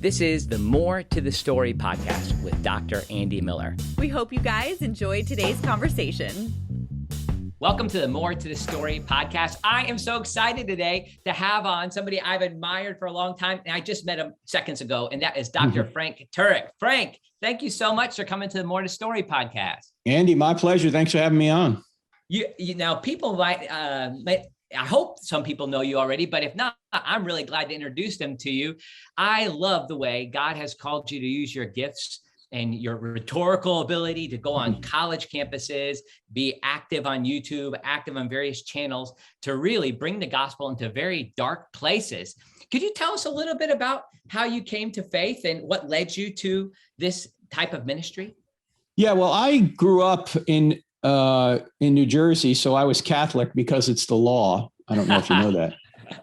This is the More to the Story podcast with Dr. Andy Miller. We hope you guys enjoyed today's conversation. Welcome to the More to the Story podcast. I am so excited today to have on somebody I've admired for a long time, and I just met him seconds ago, and that is Dr. Frank Turek. Frank, thank you so much for coming to the More to the Story podcast. Andy, my pleasure. Thanks for having me on. You now, people might, I hope some people know you already, but if not, I'm really glad to introduce them to you. I love the way God has called you to use your gifts and your rhetorical ability to go on college campuses, be active on YouTube, active on various channels to really bring the gospel into very dark places. Could you tell us a little bit about how you came to faith and what led you to this type of ministry? Yeah, well, I grew up in New Jersey, so I was Catholic because it's the law. I don't know if you know that.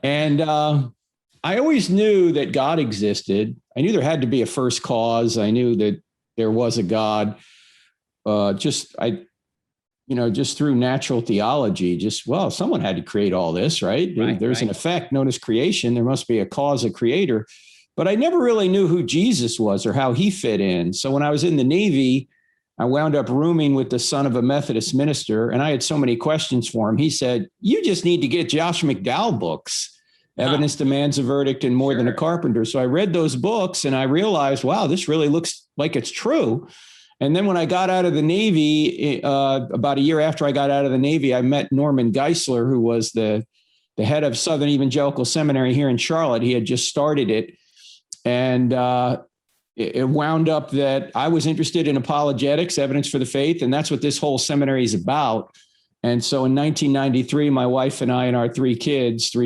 And I always knew that God existed. I knew there had to be a first cause. I knew that there was a God. Just through natural theology, someone had to create all this, right? There's an effect known as creation. There must be a cause, a creator. But I never really knew who Jesus was or how he fit in. So when I was in the Navy, I wound up rooming with the son of a Methodist minister, and I had so many questions for him. He said, "You just need to get Josh McDowell books. Evidence Demands a Verdict and More Than a Carpenter." So I read those books and I realized, wow, this really looks like it's true. And then when I got out of the Navy, about a year after I got out of the Navy, I met Norman Geisler, who was the head of Southern Evangelical Seminary here in Charlotte. He had just started it. And it wound up that I was interested in apologetics, evidence for the faith, and that's what this whole seminary is about. And so in 1993, my wife and I and our three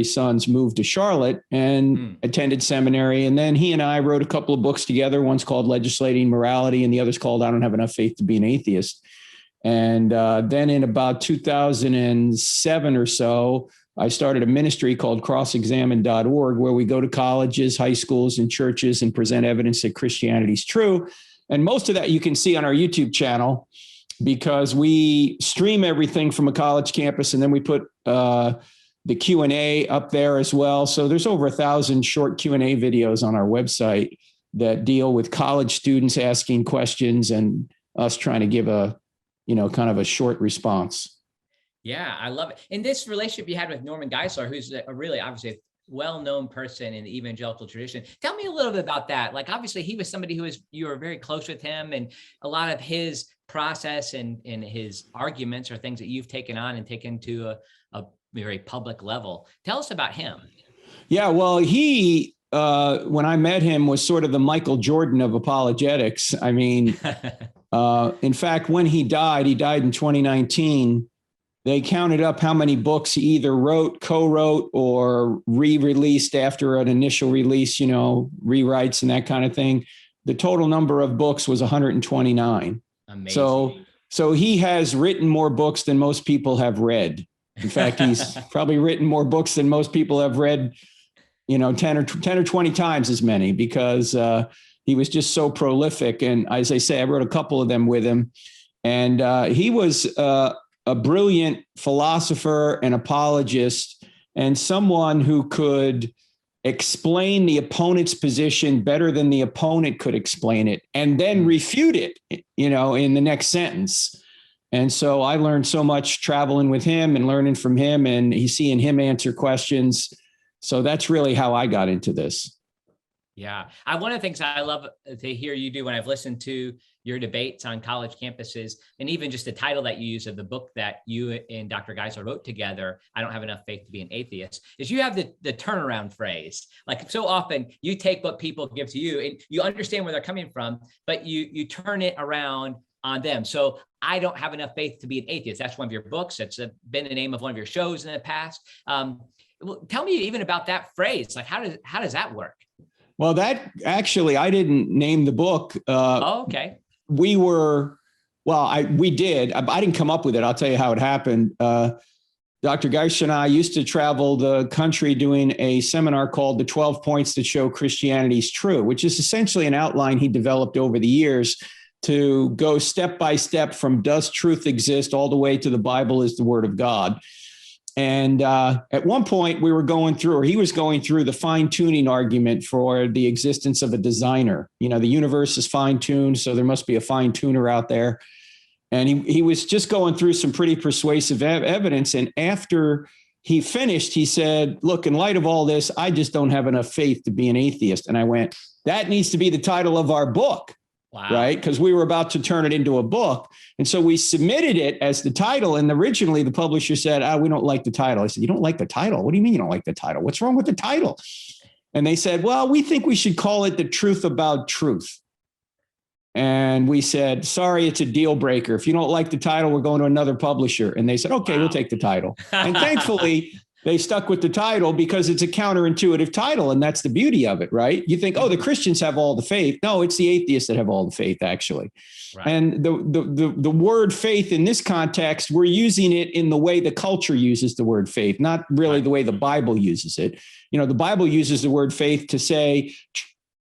sons, moved to Charlotte and attended seminary. And then he and I wrote a couple of books together. One's called Legislating Morality, and the other's called I Don't Have Enough Faith to Be an Atheist. And then in about 2007 or so, I started a ministry called crossexamine.org, where we go to colleges, high schools, and churches and present evidence that Christianity is true. And most of that you can see on our YouTube channel, because we stream everything from a college campus, and then we put the Q&A up there as well. So there's over 1,000 short Q&A videos on our website that deal with college students asking questions and us trying to give a kind of a short response. Yeah, I love it. In this relationship you had with Norman Geisler, who's a really obviously a well-known person in the evangelical tradition. Tell me a little bit about that. Like, obviously he was somebody you were very close with him, and a lot of his process and his arguments are things that you've taken on and taken to a very public level. Tell us about him. Yeah, well, he, when I met him, was sort of the Michael Jordan of apologetics. I mean, in fact, when he died in 2019, they counted up how many books he either wrote, co-wrote, or re-released after an initial release, rewrites and that kind of thing. The total number of books was 129. Amazing. So he has written more books than most people have read. In fact, he's probably written more books than most people have read, 10 or 20 times as many, because he was just so prolific. And as I say, I wrote a couple of them with him. And he was a brilliant philosopher and apologist, and someone who could explain the opponent's position better than the opponent could explain it, and then refute it, in the next sentence. And so I learned so much traveling with him and learning from him, and seeing him answer questions. So that's really how I got into this. Yeah. One of the things I love to hear you do when I've listened to your debates on college campuses, and even just the title that you use of the book that you and Dr. Geisler wrote together, I Don't Have Enough Faith to Be an Atheist, is you have the turnaround phrase. Like, so often you take what people give to you and you understand where they're coming from, but you turn it around on them. So I don't have enough faith to be an atheist. That's one of your books. It's been the name of one of your shows in the past. Tell me even about that phrase. Like, how does that work? Well, that actually, I didn't name the book. Okay. We did. I didn't come up with it. I'll tell you how it happened. Dr. Geisler and I used to travel the country doing a seminar called The 12 Points That Show Christianity's True, which is essentially an outline he developed over the years to go step by step from does truth exist all the way to the Bible is the Word of God. And at one point we were going through, or he was going through the fine tuning argument for the existence of a designer. You know, the universe is fine tuned, so there must be a fine tuner out there. And he was just going through some pretty persuasive evidence. And after he finished, he said, look, in light of all this, I just don't have enough faith to be an atheist. And I went, that needs to be the title of our book. Wow. Right. Because we were about to turn it into a book. And so we submitted it as the title. And originally the publisher said, we don't like the title. I said, you don't like the title? What do you mean you don't like the title? What's wrong with the title? And they said, well, we think we should call it The Truth About Truth. And we said, sorry, it's a deal breaker. If you don't like the title, we're going to another publisher. And they said, okay, We'll take the title. And thankfully, they stuck with the title because it's a counterintuitive title. And that's the beauty of it, right? You think, the Christians have all the faith. No, it's the atheists that have all the faith, actually. Right. And the word faith in this context, we're using it in the way the culture uses the word faith, not really the way the Bible uses it. You know, the Bible uses the word faith to say,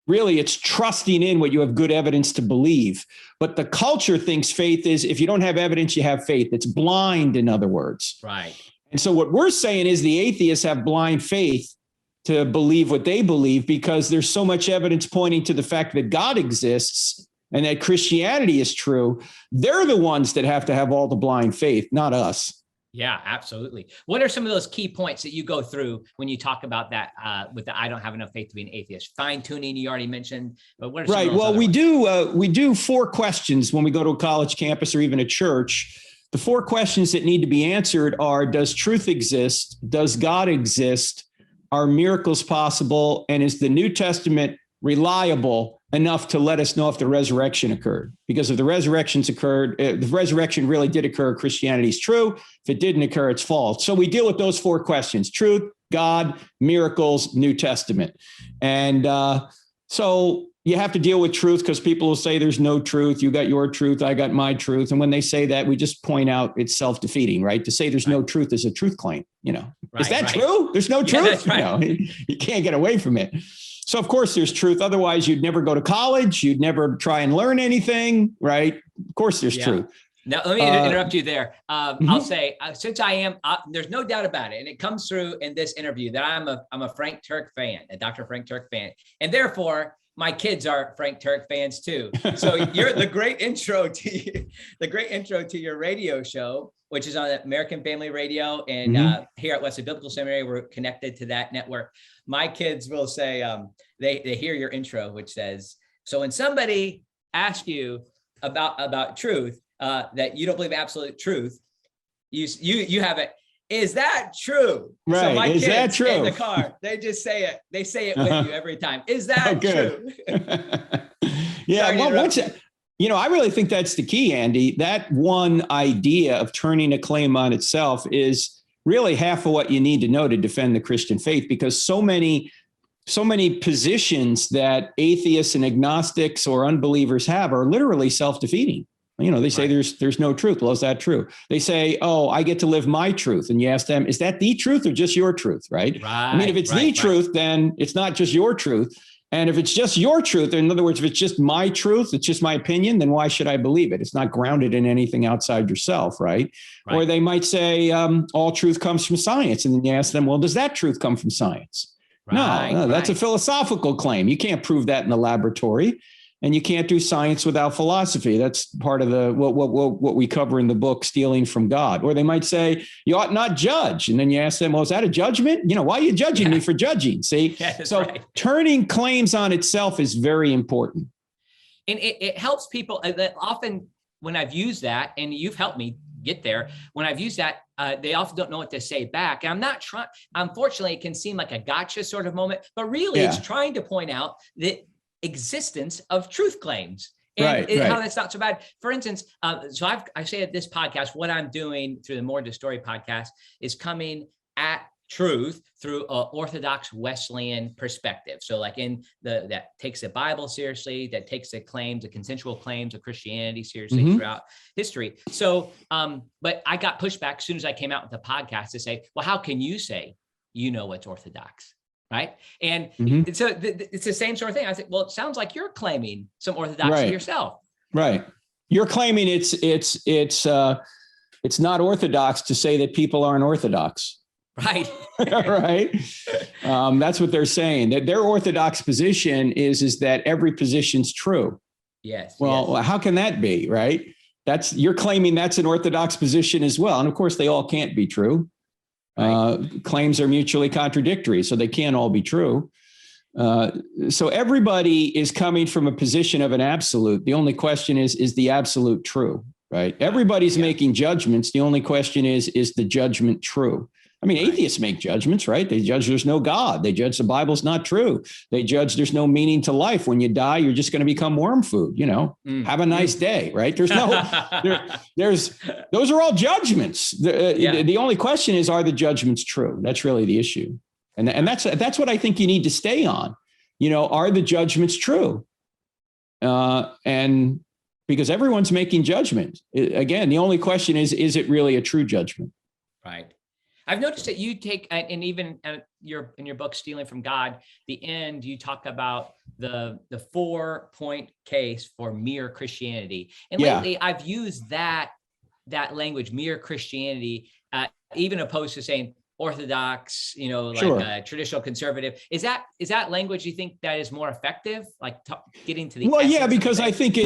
really, it's trusting in what you have good evidence to believe. But the culture thinks faith is, if you don't have evidence, you have faith. It's blind, in other words. Right. And so what we're saying is the atheists have blind faith to believe what they believe because there's so much evidence pointing to the fact that God exists and that Christianity is true. They're the ones that have to have all the blind faith, not us. Yeah, absolutely. What are some of those key points that you go through when you talk about that with the I don't have enough faith to be an atheist? Fine tuning, you already mentioned, but what are some right? of those Well, ones? we do 4 questions when we go to a college campus or even a church. The 4 questions that need to be answered are, does truth exist? Does God exist? Are miracles possible? And is the New Testament reliable enough to let us know if the resurrection occurred? Because if the resurrections occurred, if the resurrection really did occur, Christianity is true. If it didn't occur, it's false. So we deal with those 4 questions: truth, God, miracles, New Testament. And so you have to deal with truth because people will say there's no truth. You got your truth. I got my truth. And when they say that, we just point out it's self-defeating, right? To say there's no truth is a truth claim. You know, is that true? There's no truth. That's right. You can't get away from it. So of course there's truth. Otherwise you'd never go to college. You'd never try and learn anything, right? Of course there's truth. Now, let me interrupt you there. I'll say, since I am, there's no doubt about it. And it comes through in this interview that I'm a Frank Turek fan, a Dr. Frank Turek fan. And therefore, my kids are Frank Turek fans too. So you're the great intro to your radio show, which is on American Family Radio. And here at Wesley Biblical Seminary, we're connected to that network. My kids will say, they hear your intro, which says, so when somebody asks you about truth, that you don't believe absolute truth, you have it. Is that true? Right. So my is kids that true? in the car, they just say it. They say it with you every time. Is that true? Yeah. Well, I really think that's the key, Andy. That one idea of turning a claim on itself is really half of what you need to know to defend the Christian faith, because so many positions that atheists and agnostics or unbelievers have are literally self-defeating. You know, they say there's no truth. Well, is that true? They say, I get to live my truth. And you ask them, is that the truth or just your truth? Right. I mean, if it's the truth, then it's not just your truth. And if it's just your truth, in other words, if it's just my truth, it's just my opinion, then why should I believe it? It's not grounded in anything outside yourself. Right. Or they might say all truth comes from science. And then you ask them, well, does that truth come from science? No, that's a philosophical claim. You can't prove that in the laboratory. And you can't do science without philosophy. That's part of the what we cover in the book, Stealing from God. Or they might say, you ought not judge. And then you ask them, well, is that a judgment? You know, why are you judging me for judging? See, turning claims on itself is very important. And it helps people that often when I've used that, and you've helped me get there, when I've used that, they often don't know what to say back. And I'm not trying, unfortunately, it can seem like a gotcha sort of moment, but really it's trying to point out that existence of truth claims and how that's not so bad. For instance, so I say at this podcast, what I'm doing through the More to Story podcast is coming at truth through an Orthodox Wesleyan perspective. So like that takes the Bible seriously, that takes the consensual claims of Christianity seriously throughout history. So, but I got pushback as soon as I came out with the podcast to say, well, how can you say you know what's Orthodox? Right. And so it's the same sort of thing. I think, well, it sounds like you're claiming some orthodoxy yourself. Right. You're claiming it's not orthodox to say that people aren't orthodox. Right. Right. That's what they're saying, that their orthodox position is that every position's true. Yes. Well, yes. how can that be? Right. You're claiming that's an orthodox position as well. And of course, they all can't be true. Right. Claims are mutually contradictory, so they can't all be true. So everybody is coming from a position of an absolute. The only question is the absolute true? Right. Everybody's making judgments. The only question is the judgment true? I mean, Right. atheists make judgments, right? They judge there's no God. They judge the Bible's not true. They judge there's no meaning to life. When you die, you're just going to become worm food. Have a nice day, right? There's those are all judgments. The only question is, are the judgments true? That's really the issue. And that's what I think you need to stay on. Are the judgments true? And because everyone's making judgments. Again, the only question is it really a true judgment? Right. I've noticed that you take, and even in your book, Stealing from God, the end, you talk about the 4-point case for mere Christianity. And lately I've used that language, mere Christianity, even opposed to saying orthodox, like traditional conservative. Is that language you think that is more effective? Like getting to the because I think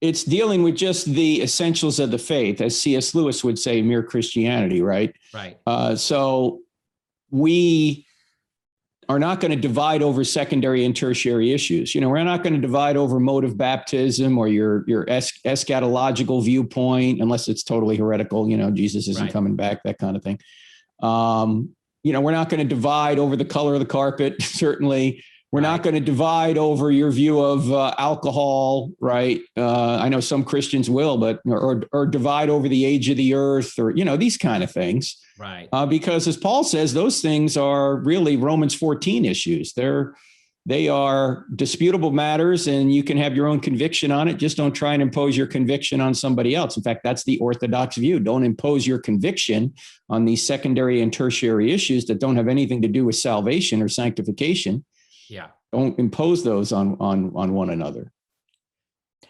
it's dealing with just the essentials of the faith, as C.S. Lewis would say, mere Christianity, right? Right. So we are not going to divide over secondary and tertiary issues. We're not going to divide over mode of baptism or your eschatological viewpoint, unless it's totally heretical. Jesus isn't coming back, that kind of thing. We're not going to divide over the color of the carpet, certainly. We're not going to divide over your view of alcohol, right? I know some Christians will, but or divide over the age of the earth, or these kind of things, right? Because as Paul says, those things are really Romans 14 issues. They are disputable matters, and you can have your own conviction on it. Just don't try and impose your conviction on somebody else. In fact, that's the orthodox view. Don't impose your conviction on these secondary and tertiary issues that don't have anything to do with salvation or sanctification. Yeah. Don't impose those on one another.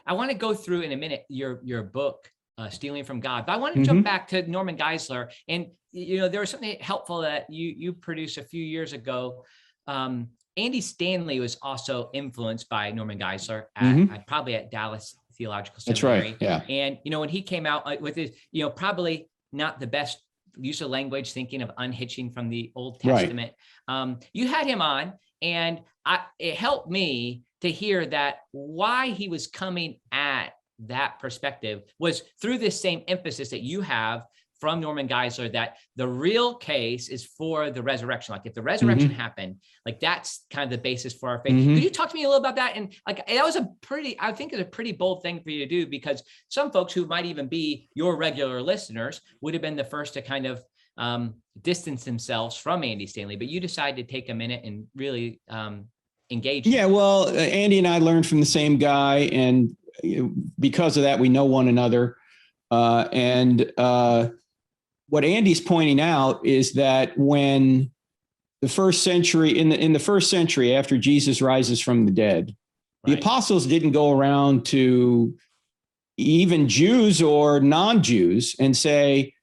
I want to go through in a minute your book, Stealing from God, but I want to jump back to Norman Geisler. And, there was something helpful that you produced a few years ago. Andy Stanley was also influenced by Norman Geisler probably at Dallas Theological Seminary. That's right. Yeah. And, when he came out with his, probably not the best use of language, thinking of unhitching from the Old Testament. Right. You had him on. And it helped me to hear that why he was coming at that perspective was through this same emphasis that you have from Norman Geisler, that the real case is for the resurrection. Like if the resurrection happened, like that's kind of the basis for our faith. Could you talk to me a little about that? And like, that was I think it's a pretty bold thing for you to do, because some folks who might even be your regular listeners would have been the first to kind of distance themselves from Andy Stanley, but you decided to take a minute and really engage. Yeah, well, Andy and I learned from the same guy, and because of that, we know one another. And what Andy's pointing out is that when the first century, in the first century after Jesus rises from the dead, the apostles didn't go around to even Jews or non-Jews and say,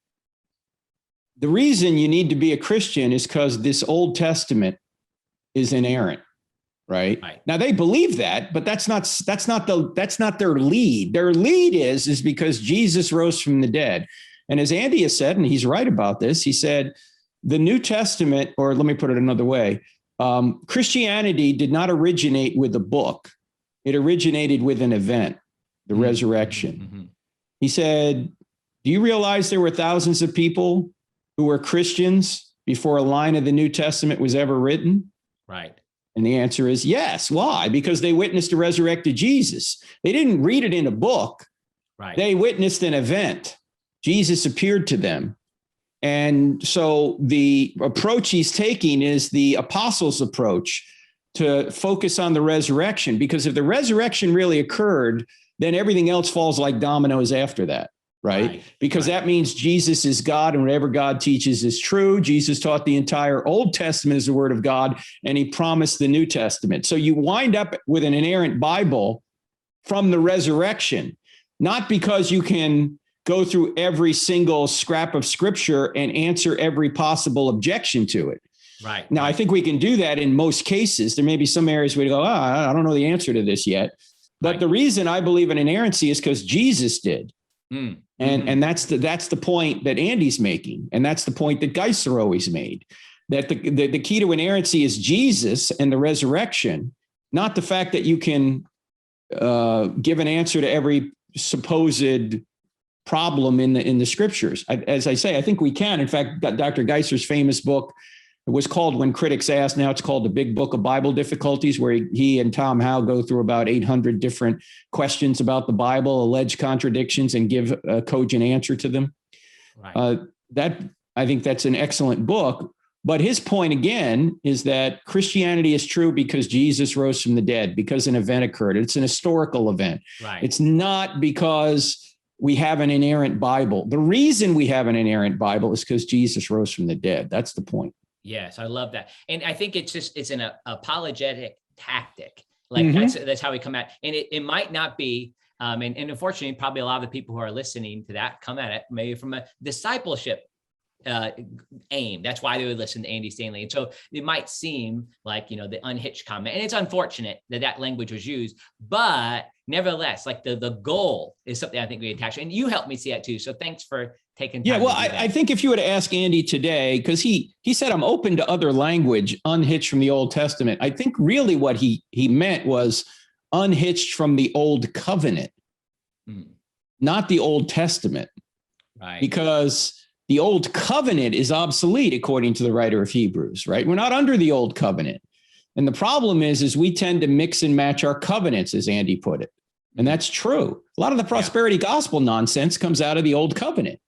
the reason you need to be a Christian is because this Old Testament is inerrant, right? Now they believe that, but that's not their lead. Their lead is because Jesus rose from the dead. And as Andy has said, and he's right about this, he said, the New Testament, or let me put it another way, Christianity did not originate with a book. It originated with an event, the resurrection. He said, do you realize there were thousands of people who were Christians before a line of the New Testament was ever written? Right. And the answer is yes. Why? Because they witnessed a resurrected Jesus. They didn't read it in a book. Right. They witnessed an event. Jesus appeared to them. And so the approach he's taking is the apostles' approach, to focus on the resurrection, because if the resurrection really occurred, then everything else falls like dominoes after that. Right. Because that means Jesus is God, and whatever God teaches is true. Jesus taught the entire Old Testament as the word of God, and he promised the New Testament. So you wind up with an inerrant Bible from the resurrection, not because you can go through every single scrap of scripture and answer every possible objection to it. Right. Now, I think we can do that in most cases. There may be some areas where we go, I don't know the answer to this yet. But the reason I believe in inerrancy is because Jesus did. And that's the point that Andy's making. And that's the point that Geisler always made, that the key to inerrancy is Jesus and the resurrection, not the fact that you can give an answer to every supposed problem in the scriptures. As I say, I think we can. In fact, Dr. Geisler's famous book, it was called When Critics Ask. Now it's called The Big Book of Bible Difficulties, where he and Tom Howe go through about 800 different questions about the Bible, alleged contradictions, and give a cogent answer to them. Right. I think that's an excellent book. But his point, again, is that Christianity is true because Jesus rose from the dead, because an event occurred. It's an historical event. Right. It's not because we have an inerrant Bible. The reason we have an inerrant Bible is because Jesus rose from the dead. That's the point. Yes, I love that. And I think it's an apologetic tactic. Like that's how we come at, and it might not be, and unfortunately, probably a lot of the people who are listening to that come at it maybe from a discipleship aim. That's why they would listen to Andy Stanley. And so it might seem like, the unhitched comment, and it's unfortunate that language was used, but nevertheless, like the goal is something I think we attach. And you helped me see that too. So thanks for taking time. Yeah, well, I think if you were to ask Andy today, because he said, I'm open to other language, unhitched from the Old Testament. I think really what he meant was unhitched from the Old Covenant, not the Old Testament. Right. Because the Old Covenant is obsolete, according to the writer of Hebrews, right? We're not under the Old Covenant. And the problem is we tend to mix and match our covenants, as Andy put it. And that's true. A lot of the prosperity gospel nonsense comes out of the Old Covenant,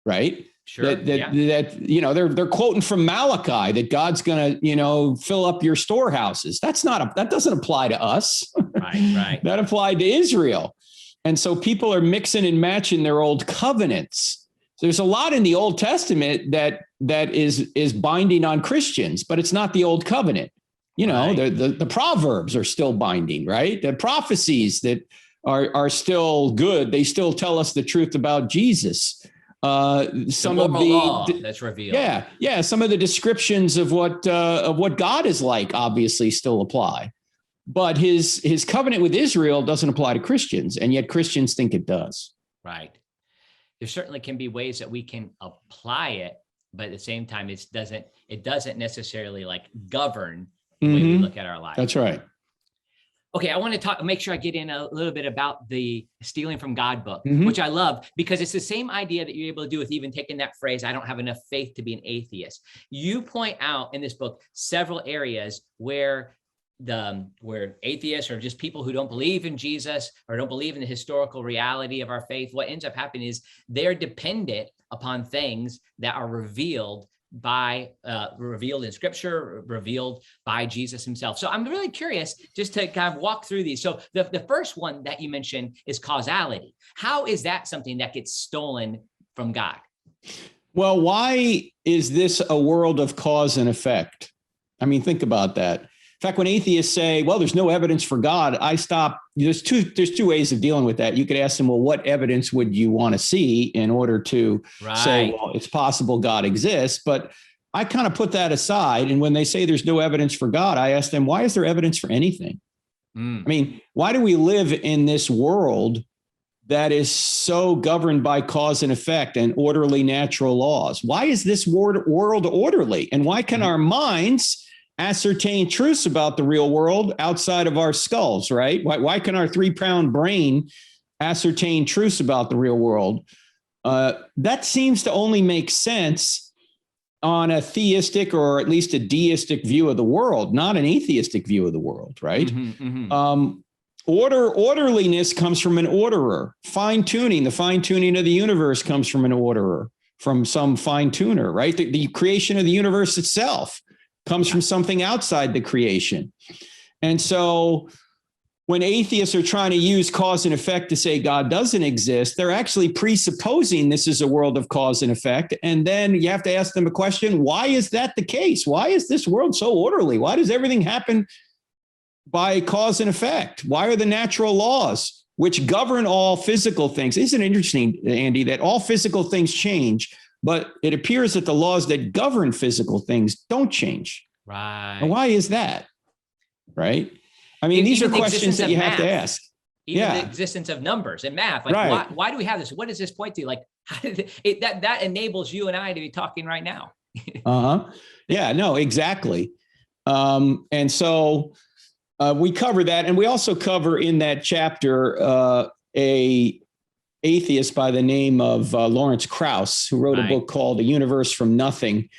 right? Sure. They're quoting from Malachi that God's going to, fill up your storehouses. That doesn't apply to us. Right. That applied to Israel. And so people are mixing and matching their old covenants. So there's a lot in the Old Testament that is binding on Christians, but it's not the Old Covenant. The Proverbs are still binding, right? The prophecies that are still good. They still tell us the truth about Jesus. Some of the law that's revealed. Yeah. Some of the descriptions of what God is like obviously still apply, but his covenant with Israel doesn't apply to Christians, and yet Christians think it does. Right. There certainly can be ways that we can apply it, but at the same time, it doesn't necessarily govern the way we look at our lives. That's right. Okay, I want to make sure I get in a little bit about the Stealing from God book, which I love, because it's the same idea that you're able to do with even taking that phrase, I don't have enough faith to be an atheist. You point out in this book several areas where atheists or just people who don't believe in Jesus or don't believe in the historical reality of our faith, what ends up happening is they're dependent upon things that are revealed in scripture, revealed by Jesus himself. So I'm really curious just to kind of walk through these. So the first one that you mentioned is causality. How is that something that gets stolen from God? Well, why is this a world of cause and effect? I mean, think about that. In fact, when atheists say, well, there's no evidence for God, I stop. There's two ways of dealing with that. You could ask them, well, what evidence would you want to see in order to say, well, it's possible God exists? But I kind of put that aside. And when they say there's no evidence for God, I ask them, why is there evidence for anything? I mean, why do we live in this world that is so governed by cause and effect and orderly natural laws? Why is this world orderly? And why can our minds ascertain truths about the real world outside of our skulls, right? Why can our 3-pound brain ascertain truths about the real world? That seems to only make sense on a theistic or at least a deistic view of the world, not an atheistic view of the world, right? Orderliness comes from an orderer. The fine-tuning of the universe comes from an orderer, from some fine-tuner, right? The creation of the universe itself comes from something outside the creation. And so when atheists are trying to use cause and effect to say God doesn't exist, they're actually presupposing this is a world of cause and effect. And then you have to ask them a question, why is that the case? Why is this world so orderly? Why does everything happen by cause and effect? Why are the natural laws which govern all physical things. Isn't it interesting, Andy, that all physical things change, but it appears that the laws that govern physical things don't change. Right. And why is that? Right. I mean, these are questions that you have to ask. Even the existence of numbers and math. Like, right. why do we have this? What does this point to? Like, how did that enables you and I to be talking right now. Yeah, no, exactly. And so we cover that. And we also cover in that chapter a atheist by the name of Lawrence Krauss, who wrote a book called A Universe from Nothing,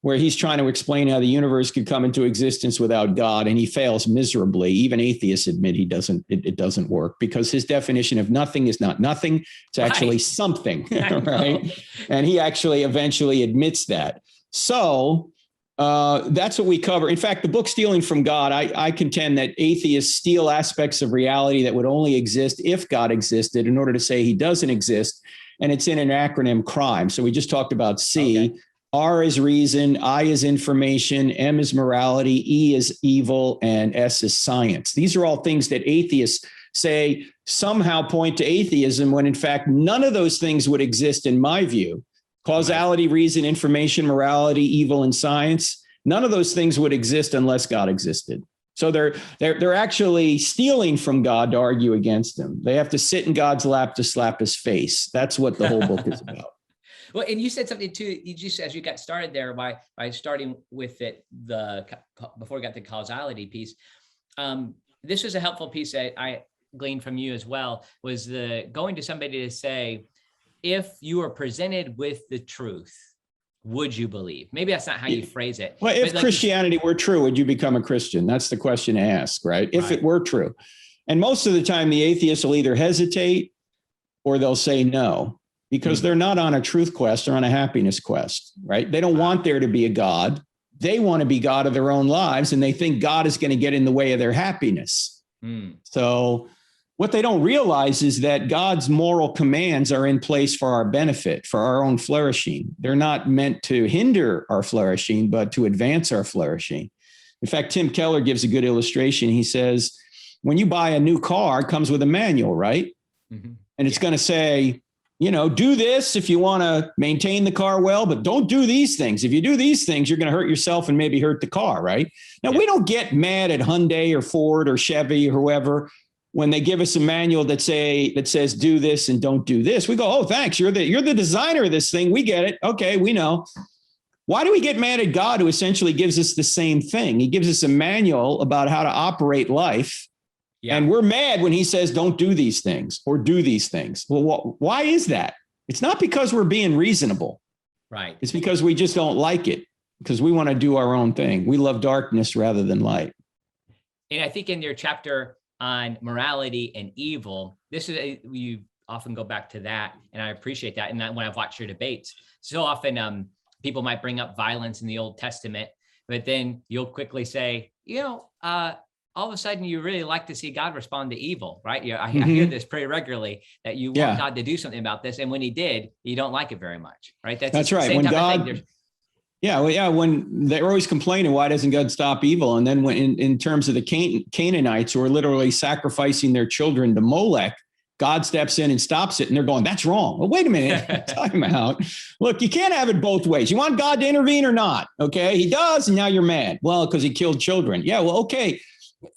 where he's trying to explain how the universe could come into existence without God, and he fails miserably. Even atheists admit it doesn't work, because his definition of nothing is not nothing. It's actually something, right? And he actually eventually admits that. So that's what we cover. In fact, the book Stealing from God, I contend that atheists steal aspects of reality that would only exist if God existed in order to say he doesn't exist. And it's in an acronym CRIME. So we just talked about C. Okay. R is reason, I is information, M is morality, E is evil, and S is science. These are all things that atheists say somehow point to atheism, when in fact, none of those things would exist in my view. Causality, reason, information, morality, evil, and science. None of those things would exist unless God existed. So they're actually stealing from God to argue against him. They have to sit in God's lap to slap his face. That's what the whole book is about. Well, and you said something too, you just, as you got started there by starting with it, before we got the causality piece, this was a helpful piece that I gleaned from you as well, was the going to somebody to say, if you were presented with the truth, would you believe? Maybe that's not how you phrase it. Well, if Christianity were true, would you become a Christian? That's the question to ask, right? If it were true. And most of the time, the atheists will either hesitate or they'll say no, because they're not on a truth quest, they're on a happiness quest, right? They don't want there to be a God. They want to be God of their own lives, and they think God is going to get in the way of their happiness. So what they don't realize is that God's moral commands are in place for our benefit, for our own flourishing. They're not meant to hinder our flourishing, but to advance our flourishing. In fact, Tim Keller gives a good illustration. He says, when you buy a new car, it comes with a manual, right? And it's going to say, do this if you want to maintain the car well, but don't do these things. If you do these things, you're going to hurt yourself and maybe hurt the car, right? Now, we don't get mad at Hyundai or Ford or Chevy or whoever when they give us a manual that says do this and don't do this. We go, oh, thanks. You're the designer of this thing. We get it. Okay, we know. Why do we get mad at God, who essentially gives us the same thing? He gives us a manual about how to operate life. And we're mad when he says, don't do these things or do these things. Well, why is that? It's not because we're being reasonable. Right. It's because we just don't like it, because we want to do our own thing. We love darkness rather than light. And I think in your chapter on morality and evil, you often go back to that. And I appreciate that. And when I've watched your debates, so often people might bring up violence in the Old Testament, but then you'll quickly say, all of a sudden you really like to see God respond to evil, right? I hear this pretty regularly, that you want God to do something about this. And when he did, you don't like it very much, right? That's right. When God, when they're always complaining, why doesn't God stop evil? And then when in terms of the Canaanites, who are literally sacrificing their children to Molech, God steps in and stops it. And they're going, that's wrong. Well, wait a minute, time out. Look, you can't have it both ways. You want God to intervene or not? Okay, he does. And now you're mad. Well, because he killed children. Yeah, well, okay.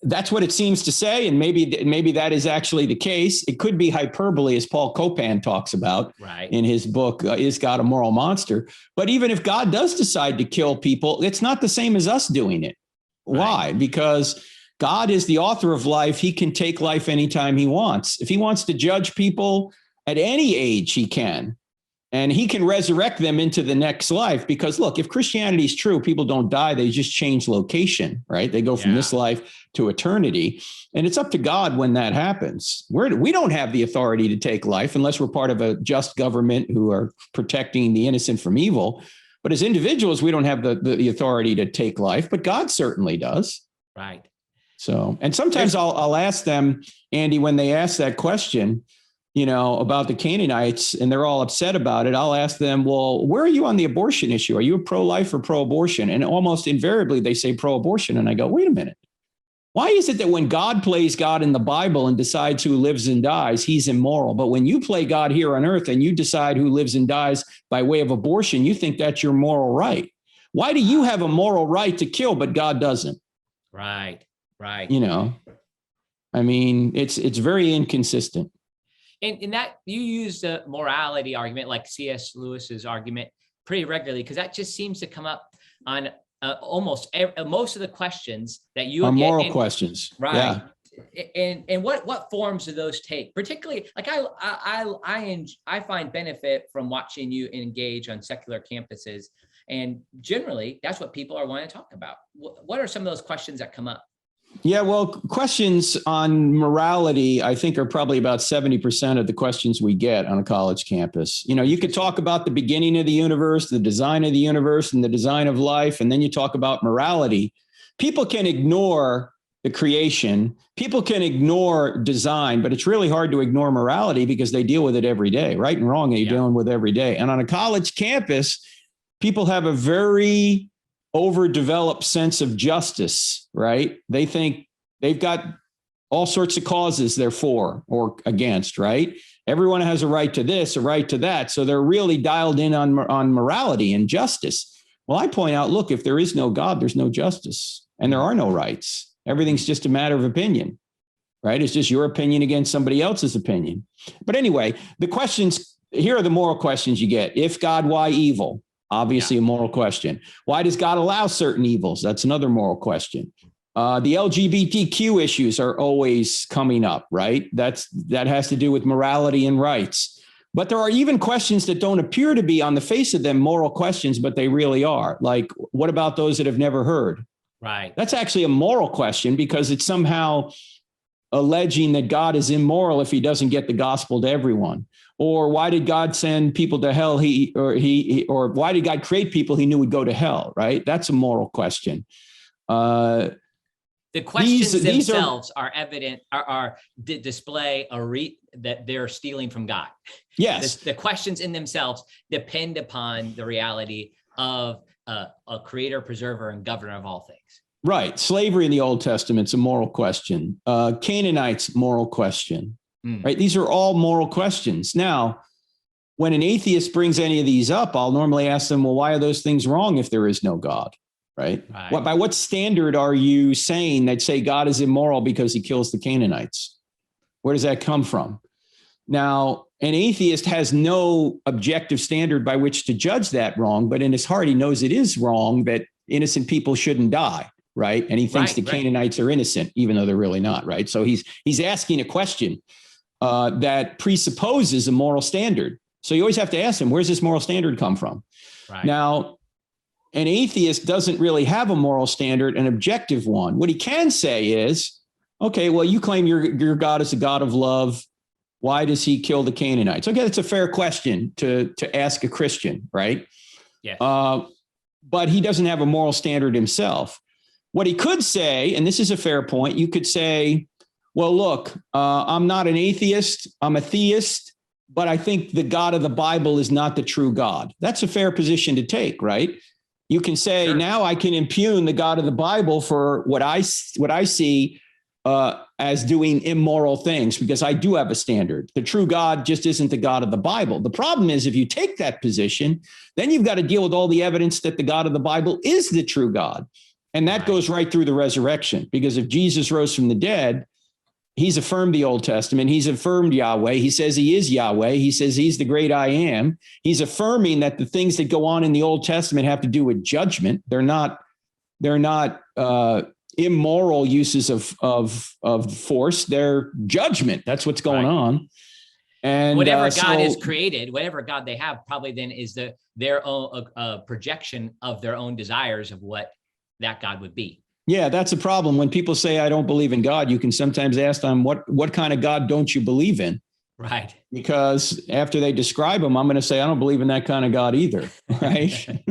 That's what it seems to say. And maybe that is actually the case. It could be hyperbole, as Paul Copan talks about in his book, Is God a Moral Monster? But even if God does decide to kill people, it's not the same as us doing it. Why? Because God is the author of life. He can take life anytime he wants. If he wants to judge people at any age, he can. And he can resurrect them into the next life, because look, if Christianity is true, people don't die. They just change location, right? They go from this life to eternity. And it's up to God when that happens. We don't have the authority to take life unless we're part of a just government who are protecting the innocent from evil. But as individuals, we don't have the authority to take life, but God certainly does. Right. So, and sometimes I'll ask them, Andy, when they ask that question, about the Canaanites, and they're all upset about it, I'll ask them, well, where are you on the abortion issue? Are you pro-life or pro-abortion? And almost invariably they say pro-abortion. And I go, wait a minute. Why is it that when God plays God in the Bible and decides who lives and dies, he's immoral? But when you play God here on earth and you decide who lives and dies by way of abortion, you think that's your moral right. Why do you have a moral right to kill, but God doesn't? Right. You know, I mean, it's very inconsistent. And that you use the morality argument, like C.S. Lewis's argument, pretty regularly, because that just seems to come up on most of the questions that you Are get moral questions. Right. Yeah. And what forms do those take? Particularly, like I find benefit from watching you engage on secular campuses, and generally that's what people are wanting to talk about. What are some of those questions that come up? Yeah, well, questions on morality, I think, are probably about 70% of the questions we get on a college campus. You know, you could talk about the beginning of the universe, the design of the universe, and the design of life, and then you talk about morality. People can ignore the creation. People can ignore design, but it's really hard to ignore morality because they deal with it every day. Right and wrong, they're dealing with every day. And on a college campus, people have a very overdeveloped sense of justice, right? They think they've got all sorts of causes they're for or against, right? Everyone has a right to this, a right to that. So they're really dialed in on morality and justice. Well, I point out, look, if there is no God, there's no justice and there are no rights. Everything's just a matter of opinion, right? It's just your opinion against somebody else's opinion. But anyway, the questions, here are the moral questions you get. If God, why evil? Obviously a moral question. Why does God allow certain evils? That's another moral question. The LGBTQ issues are always coming up, right? That has to do with morality and rights. But there are even questions that don't appear to be on the face of them moral questions, but they really are. Like, what about those that have never heard? Right. That's actually a moral question because it's somehow alleging that God is immoral if he doesn't get the gospel to everyone. Or why did God send people to hell? Or why did God create people he knew would go to hell? Right? That's a moral question. The questions themselves are evident, display that they're stealing from God. Yes. The questions in themselves depend upon the reality of a creator, preserver, and governor of all things. Right. Slavery in the Old Testament's a moral question. Canaanites, moral question. Right. These are all moral questions. Now, when an atheist brings any of these up, I'll normally ask them, well, why are those things wrong if there is no God? Right. By what standard are you saying that say God is immoral because he kills the Canaanites? Where does that come from? Now, an atheist has no objective standard by which to judge that wrong, but in his heart, he knows it is wrong that innocent people shouldn't die. Right. And he thinks the Canaanites are innocent, even though they're really not. Right. So he's asking a question that presupposes a moral standard. So you always have to ask him, where's this moral standard come from? Right. Now, an atheist doesn't really have a moral standard, an objective one. What he can say is, okay, well, you claim your God is a God of love. Why does he kill the Canaanites? Okay, that's a fair question to ask a Christian, right? Yes. But he doesn't have a moral standard himself. What he could say, and this is a fair point, you could say, well, look, I'm not an atheist, I'm a theist, but I think the God of the Bible is not the true God. That's a fair position to take, right? You can say, sure, now I can impugn the God of the Bible for what I see as doing immoral things, because I do have a standard. The true God just isn't the God of the Bible. The problem is, if you take that position, then you've got to deal with all the evidence that the God of the Bible is the true God. And that goes right through the resurrection, because if Jesus rose from the dead, he's affirmed the Old Testament. He's affirmed Yahweh. He says he is Yahweh. He says he's the great I am. He's affirming that the things that go on in the Old Testament have to do with judgment. They're not immoral uses of force. They're judgment. That's what's going on. And whatever God has created, whatever God they have, probably then is their own projection of their own desires of what that God would be. Yeah, that's a problem. When people say, I don't believe in God, you can sometimes ask them, what kind of God don't you believe in? Right. Because after they describe him, I'm going to say, I don't believe in that kind of God either. Right.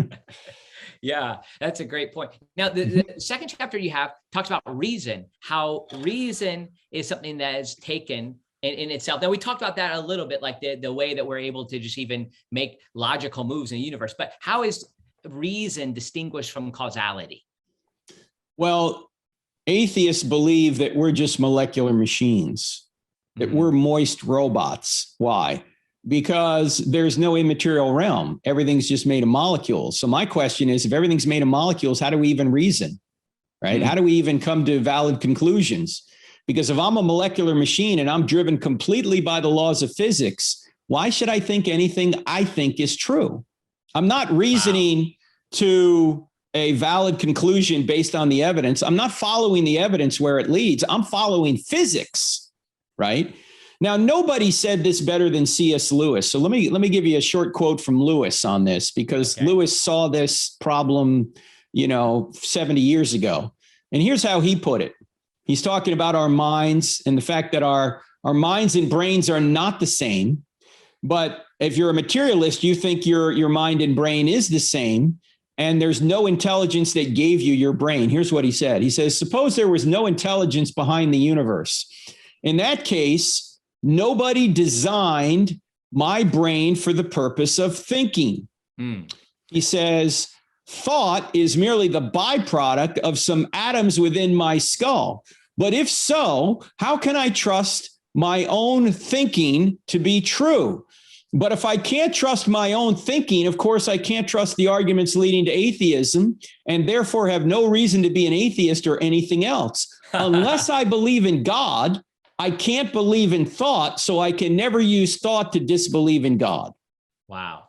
Yeah, that's a great point. Now, the second chapter you have talks about reason, how reason is something that is taken in itself. Now, we talked about that a little bit, like the way that we're able to just even make logical moves in the universe. But how is reason distinguished from causality? Well, atheists believe that we're just molecular machines, that we're moist robots. Why? Because there's no immaterial realm. Everything's just made of molecules. So my question is, if everything's made of molecules, how do we even reason, right? How do we even come to valid conclusions? Because if I'm a molecular machine and I'm driven completely by the laws of physics, why should I think anything I think is true? I'm not reasoning to a valid conclusion based on the evidence. I'm not following the evidence where it leads. I'm following physics, right? Now, nobody said this better than C.S. Lewis. So let me give you a short quote from Lewis on this, because Lewis saw this problem, 70 years ago. And here's how he put it. He's talking about our minds and the fact that our minds and brains are not the same. But if you're a materialist, you think your mind and brain is the same, and there's no intelligence that gave you your brain. Here's what he said. He says, suppose there was no intelligence behind the universe. In that case, nobody designed my brain for the purpose of thinking. He says, thought is merely the byproduct of some atoms within my skull. But if so, how can I trust my own thinking to be true? But if I can't trust my own thinking, of course, I can't trust the arguments leading to atheism, and therefore have no reason to be an atheist or anything else. Unless I believe in God, I can't believe in thought, so I can never use thought to disbelieve in God. Wow.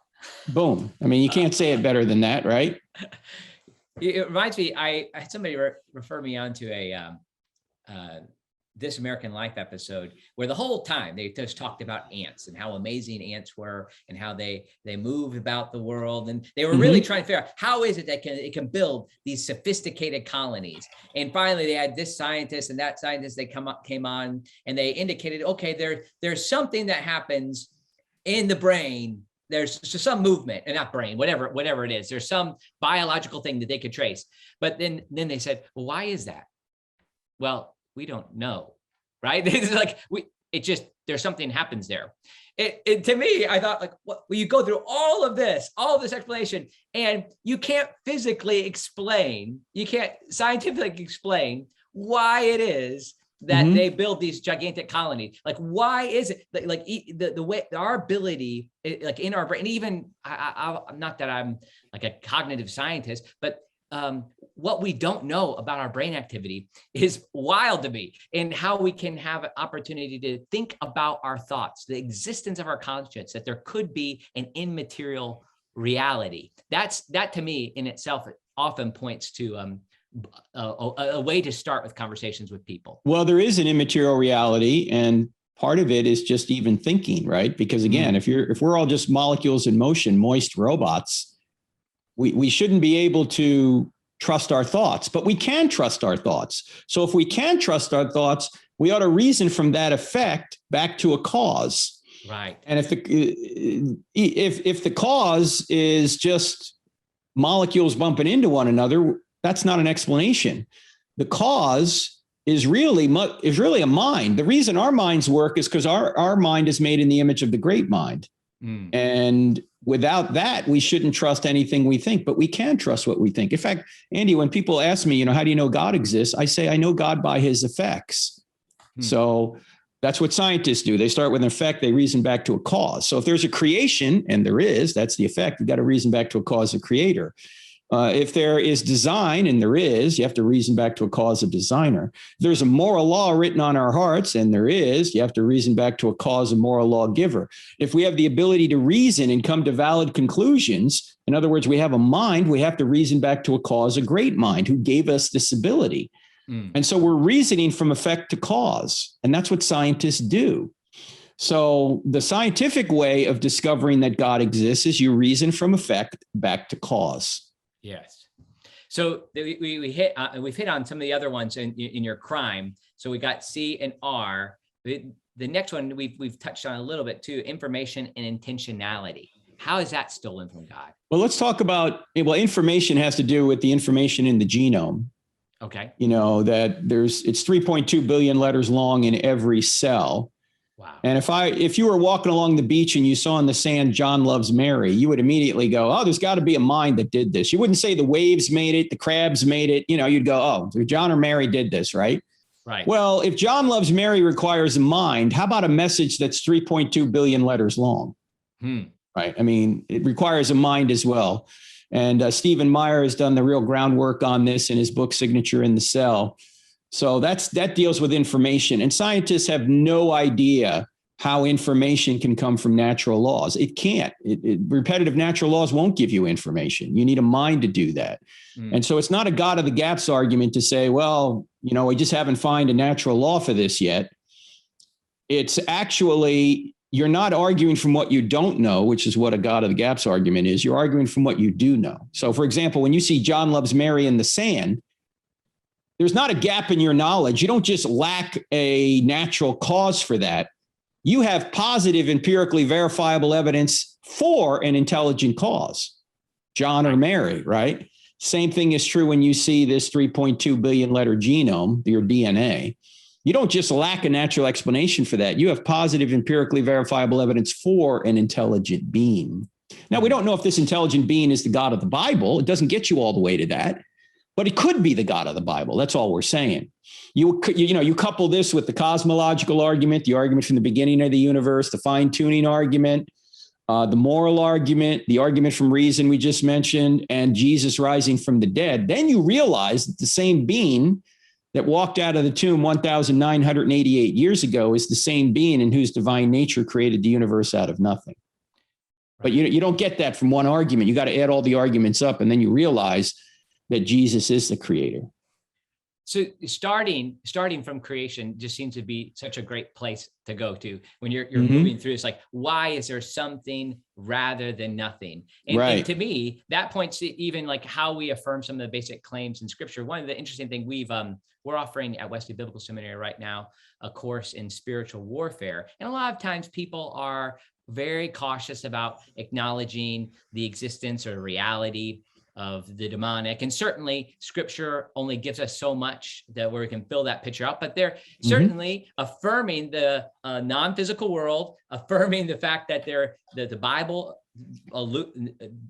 Boom. I mean, you can't say it better than that, right? It reminds me, I had somebody refer me on to a This American Life episode where the whole time they just talked about ants and how amazing ants were and how they move about the world. And they were really trying to figure out how is it that it can build these sophisticated colonies. And finally they had this scientist and that scientist, they came on and they indicated, okay, there's something that happens in the brain. There's just some movement, and not brain, whatever it is. There's some biological thing that they could trace. But then they said, well, why is that? Well, we don't know, right? It's like there's something happens there. It to me, I thought like, well, you go through all of this explanation, and you can't physically explain, you can't scientifically explain why it is that they build these gigantic colonies. Like, why is it like the way our ability, like in our brain, even I'm not that I'm like a cognitive scientist, but what we don't know about our brain activity is wild to me, and how we can have an opportunity to think about our thoughts, the existence of our conscience, that there could be an immaterial reality. That to me in itself often points to a way to start with conversations with people. Well, there is an immaterial reality, and part of it is just even thinking, right? Because again, if we're all just molecules in motion, moist robots, we shouldn't be able to trust our thoughts, but we can trust our thoughts. So if we can trust our thoughts, we ought to reason from that effect back to a cause. Right. And if the cause is just molecules bumping into one another, that's not an explanation. The cause is really a mind. The reason our minds work is because our mind is made in the image of the great mind. And without that, we shouldn't trust anything we think, but we can trust what we think. In fact, Andy, when people ask me, how do you know God exists? I say, I know God by his effects. So that's what scientists do. They start with an effect, they reason back to a cause. So if there's a creation, and there is, that's the effect, you got to reason back to a cause of creator. If there is design, and there is, you have to reason back to a cause of designer. If there's a moral law written on our hearts, and there is, you have to reason back to a cause of moral law giver. If we have the ability to reason and come to valid conclusions, in other words, we have a mind, we have to reason back to a cause, a great mind who gave us this ability. And so we're reasoning from effect to cause, and that's what scientists do. So the scientific way of discovering that God exists is you reason from effect back to cause. Yes. So we've hit on some of the other ones in your crime. So we got C and R. The next one we've touched on a little bit too: information and intentionality. How is that stolen from God? Well, let's talk about. Well, information has to do with the information in the genome. Okay. That it's 3.2 billion letters long in every cell. Wow. And if you were walking along the beach and you saw in the sand, John loves Mary, you would immediately go, oh, there's got to be a mind that did this. You wouldn't say the waves made it, the crabs made it. You'd go, oh, John or Mary did this, right? Right. Well, if John loves Mary requires a mind, how about a message that's 3.2 billion letters long? Right. I mean, it requires a mind as well. And Stephen Meyer has done the real groundwork on this in his book, Signature in the Cell. So that deals with information, and scientists have no idea how information can come from natural laws. It can't. Repetitive natural laws won't give you information. You need a mind to do that. And so it's not a God of the gaps argument to say, well, we just haven't found a natural law for this yet. It's actually, you're not arguing from what you don't know, which is what a God of the gaps argument is. You're arguing from what you do know. So, for example, when you see John loves Mary in the sand, there's not a gap in your knowledge. You don't just lack a natural cause for that. You have positive, empirically verifiable evidence for an intelligent cause, John or Mary, right? Same thing is true when you see this 3.2 billion letter genome, your DNA. You don't just lack a natural explanation for that. You have positive, empirically verifiable evidence for an intelligent being. Now, we don't know if this intelligent being is the God of the Bible. It doesn't get you all the way to that. But it could be the God of the Bible. That's all we're saying. You couple this with the cosmological argument, the argument from the beginning of the universe, the fine-tuning argument, the moral argument, the argument from reason we just mentioned, and Jesus rising from the dead. Then you realize that the same being that walked out of the tomb 1,988 years ago is the same being in whose divine nature created the universe out of nothing. But you don't get that from one argument. You got to add all the arguments up, and then you realize that Jesus is the creator. So starting from creation just seems to be such a great place to go to when you're moving through. It's like, why is there something rather than nothing? And to me, that points to even like how we affirm some of the basic claims in Scripture. One of the interesting things we're offering at Wesley Biblical Seminary right now, a course in spiritual warfare. And a lot of times people are very cautious about acknowledging the existence or reality of the demonic. And certainly Scripture only gives us so much that where we can fill that picture out, but they're certainly affirming the non-physical world, affirming the fact that the Bible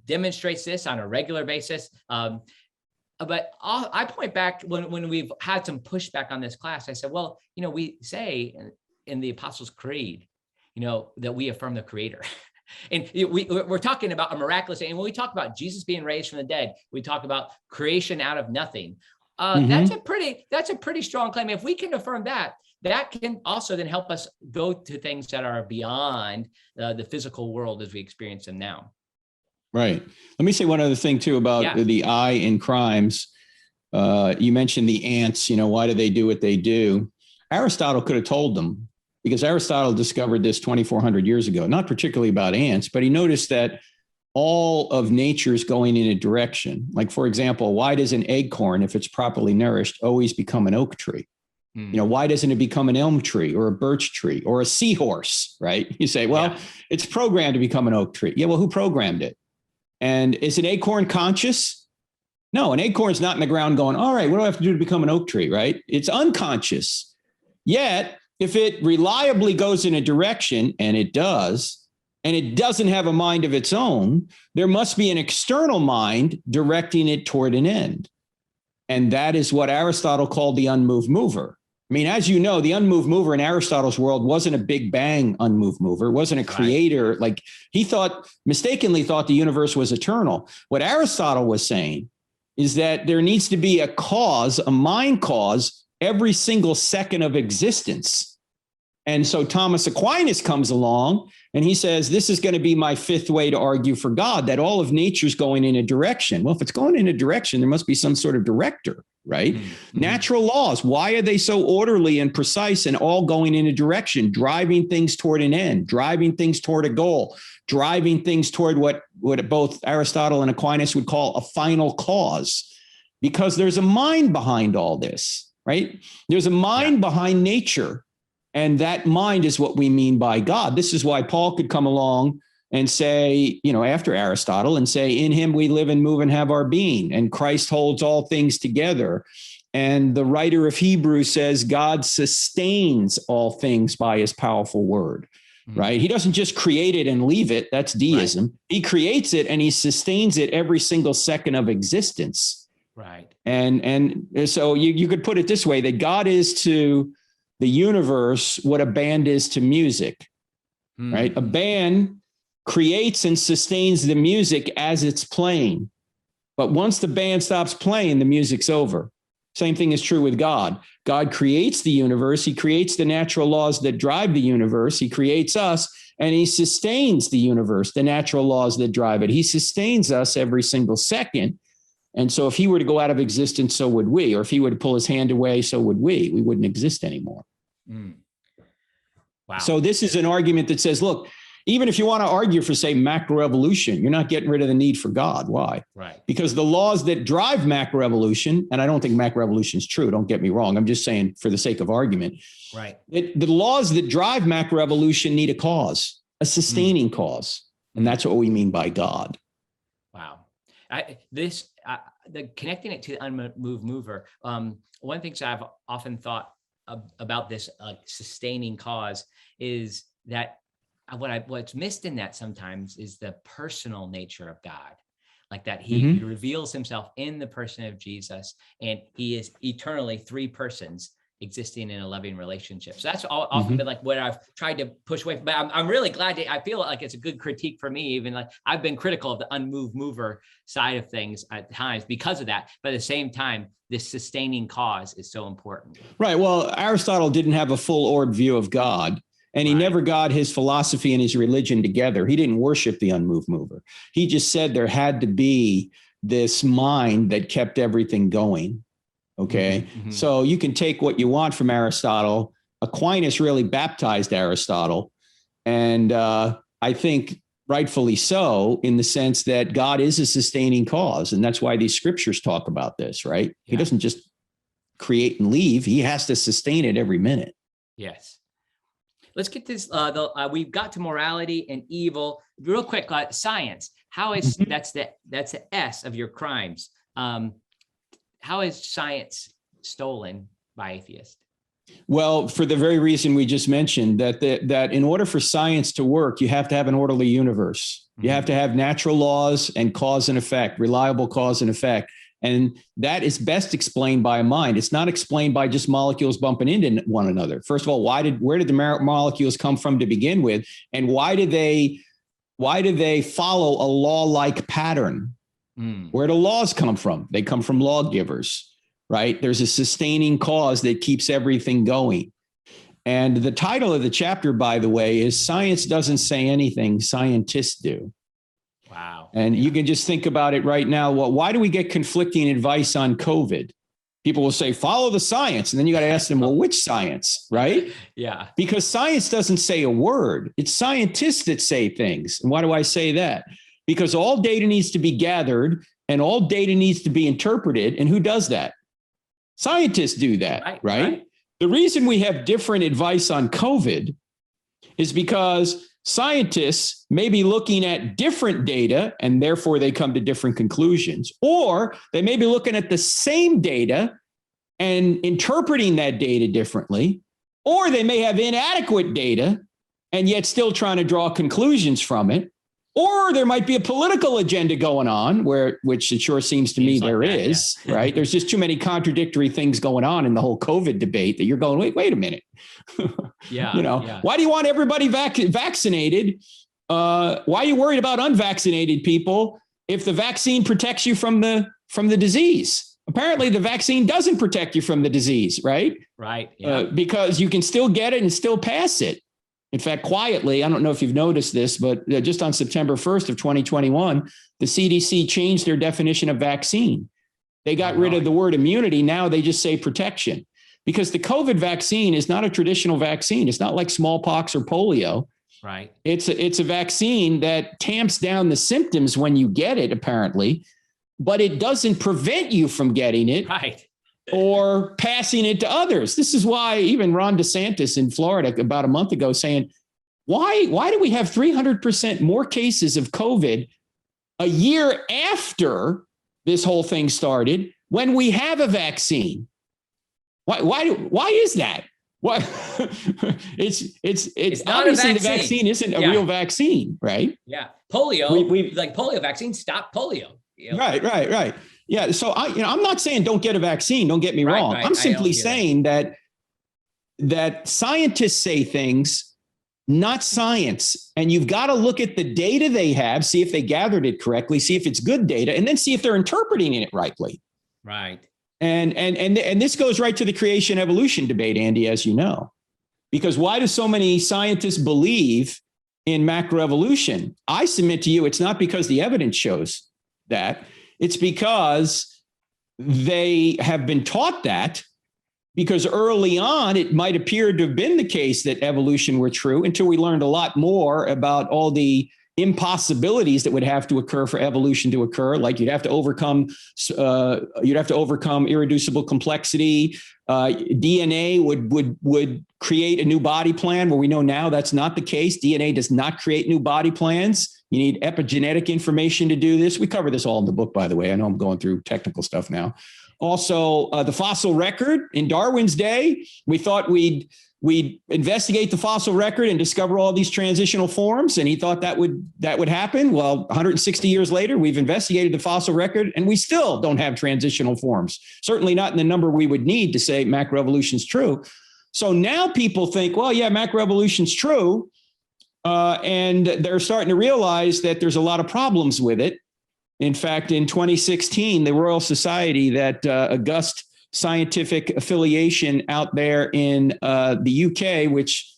demonstrates this on a regular basis. But I point back when we've had some pushback on this class, I said, well, we say in the Apostles' Creed, that we affirm the Creator. And we're talking about a miraculous, and when we talk about Jesus being raised from the dead, we talk about creation out of nothing. That's a pretty strong claim. If we can affirm that can also then help us go to things that are beyond the physical world as we experience them now. Right. Let me say one other thing too about the I in crimes. You mentioned the ants. Why do they do what they do? Aristotle could have told them, because Aristotle discovered this 2,400 years ago, not particularly about ants, but he noticed that all of nature is going in a direction. Like, for example, why does an acorn, if it's properly nourished, always become an oak tree? Why doesn't it become an elm tree or a birch tree or a seahorse, right? You say, well, it's programmed to become an oak tree. Yeah, well, who programmed it? And is an acorn conscious? No, an acorn's not in the ground going, all right, what do I have to do to become an oak tree, right? It's unconscious. Yet, if it reliably goes in a direction, and it does, and it doesn't have a mind of its own, there must be an external mind directing it toward an end. And that is what Aristotle called the unmoved mover. I mean, as you know, the unmoved mover in Aristotle's world wasn't a Big Bang unmoved mover. It wasn't a creator. Like, he mistakenly thought the universe was eternal. What Aristotle was saying is that there needs to be a cause, a mind cause, every single second of existence. And so Thomas Aquinas comes along and he says, this is going to be my fifth way to argue for God, that all of nature's going in a direction. Well, if it's going in a direction, there must be some sort of director, right? Natural laws, why are they so orderly and precise and all going in a direction, driving things toward an end, driving things toward a goal, driving things toward what both Aristotle and Aquinas would call a final cause? Because there's a mind behind all this, right? There's a mind behind nature. And that mind is what we mean by God. This is why Paul could come along and say, after Aristotle, and say, in him we live and move and have our being. And Christ holds all things together. And the writer of Hebrews says God sustains all things by his powerful word, right? He doesn't just create it and leave it. That's deism. Right. He creates it and he sustains it every single second of existence. Right. And so you could put it this way, that God is to the universe what a band is to music, right? A band creates and sustains the music as it's playing. But once the band stops playing, the music's over. Same thing is true with God. God creates the universe. He creates the natural laws that drive the universe. He creates us, and he sustains the universe, the natural laws that drive it. He sustains us every single second. And so if he were to go out of existence, so would we. Or if he were to pull his hand away, so would we. We wouldn't exist anymore. Wow. So this is an argument that says, look, even if you want to argue for, say, macroevolution, you're not getting rid of the need for God. Why? Right. Because the laws that drive macroevolution, and I don't think macroevolution is true, don't get me wrong. I'm just saying for the sake of argument. Right. The laws that drive macroevolution need a cause, a sustaining cause. And that's what we mean by God. Wow. The connecting it to the unmoved mover. One of the things I've often thought about this sustaining cause is that what's missed in that sometimes is the personal nature of God, like that he reveals himself in the person of Jesus, and he is eternally three persons existing in a loving relationship. So that's often been like what I've tried to push away. But I'm really glad I feel like it's a good critique for me. Even like I've been critical of the unmoved mover side of things at times because of that. But at the same time, this sustaining cause is so important. Right. Well, Aristotle didn't have a full orb view of God. And he never got his philosophy and his religion together. He didn't worship the unmoved mover. He just said there had to be this mind that kept everything going. Okay. So you can take what you want from Aristotle. Aquinas really baptized Aristotle. And I think rightfully so, in the sense that God is a sustaining cause. And that's why these scriptures talk about this, right? Yeah. He doesn't just create and leave. He has to sustain it every minute. Yes. Let's get this. We've got to morality and evil real quick. Science. How is that's the S of your crimes? How is science stolen by atheists? Well, for the very reason we just mentioned, that in order for science to work, you have to have an orderly universe. You have to have natural laws and cause and effect, reliable cause and effect. And that is best explained by a mind. It's not explained by just molecules bumping into one another. First of all, where did the molecules come from to begin with? And why do they follow a law-like pattern? Where do laws come from? They come from lawgivers, right? There's a sustaining cause that keeps everything going. And the title of the chapter, by the way, is Science Doesn't Say Anything, Scientists Do. Wow. And you can just think about it right now. Well, why do we get conflicting advice on COVID? People will say, follow the science. And then you got to ask them, well, which science, right? Yeah. Because science doesn't say a word. It's scientists that say things. And why do I say that? Because all data needs to be gathered and all data needs to be interpreted. And who does that? Scientists do that, right? The reason we have different advice on COVID is because scientists may be looking at different data and therefore they come to different conclusions, or they may be looking at the same data and interpreting that data differently, or they may have inadequate data and yet still trying to draw conclusions from it. Or there might be a political agenda going on, which it sure seems to me there is, right? There's just too many contradictory things going on in the whole COVID debate that you're going, wait a minute. Why do you want everybody vaccinated? Why are you worried about unvaccinated people if the vaccine protects you from the disease? Apparently, the vaccine doesn't protect you from the disease, right? Right. Yeah. Because you can still get it and still pass it. In fact, quietly, I don't know if you've noticed this, but just on September 1st of 2021, the CDC changed their definition of vaccine. They got rid of the word immunity. Now they just say protection, because the COVID vaccine is not a traditional vaccine. It's not like smallpox or polio. Right. It's a vaccine that tamps down the symptoms when you get it, apparently, but it doesn't prevent you from getting it. Right. Or passing it to others. This is why even Ron DeSantis in Florida about a month ago saying, why do we have 300% more cases of COVID a year after this whole thing started when we have a vaccine? Why is that? What? it's not a obviously vaccine. The vaccine isn't a real vaccine, right? Yeah. Polio, like polio vaccine, stop polio. Right. Yeah. So I'm not saying don't get a vaccine. Don't get me wrong. I'm simply saying that scientists say things, not science. And you've got to look at the data they have, see if they gathered it correctly, see if it's good data, and then see if they're interpreting it rightly. Right. And this goes right to the creation evolution debate, Andy, as you know, because why do so many scientists believe in macroevolution? I submit to you, it's not because the evidence shows that. It's because they have been taught that, because early on, it might appear to have been the case that evolution were true until we learned a lot more about all the impossibilities that would have to occur for evolution to occur. Like you'd have to overcome irreducible complexity. DNA would create a new body plan, where we know now that's not the case. DNA does not create new body plans. You need epigenetic information to do this. We cover this all in the book, by the way. I know I'm going through technical stuff now. Also, the fossil record. In Darwin's day, we thought we'd investigate the fossil record and discover all these transitional forms, and he thought that would happen. Well, 160 years later, we've investigated the fossil record, and we still don't have transitional forms. Certainly not in the number we would need to say macroevolution is true. So now people think, well, yeah, macroevolution is true, and they're starting to realize that there's a lot of problems with it. In fact, in 2016, the Royal Society, that august scientific affiliation out there in the UK, which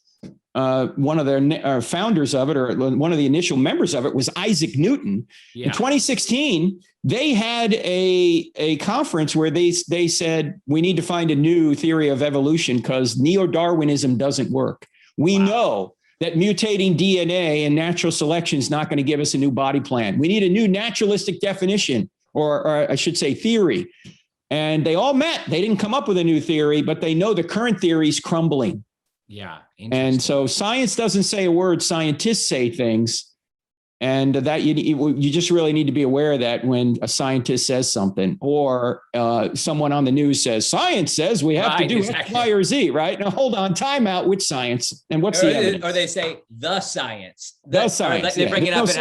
one of their founders of it, or one of the initial members of it, was Isaac Newton. Yeah. In 2016, they had a conference where they said, we need to find a new theory of evolution because neo-Darwinism doesn't work. We know that mutating DNA and natural selection is not going to give us a new body plan. We need a new naturalistic definition, or I should say theory. And they all met. They didn't come up with a new theory, but they know the current theory is crumbling. Yeah. And so science doesn't say a word, scientists say things. And that you just really need to be aware of that when a scientist says something, or someone on the news says, science says we have to do X, Y, or Z, right? Now, hold on, time out. Which science? And what's the evidence? Or they say the science. The science. They bring it up in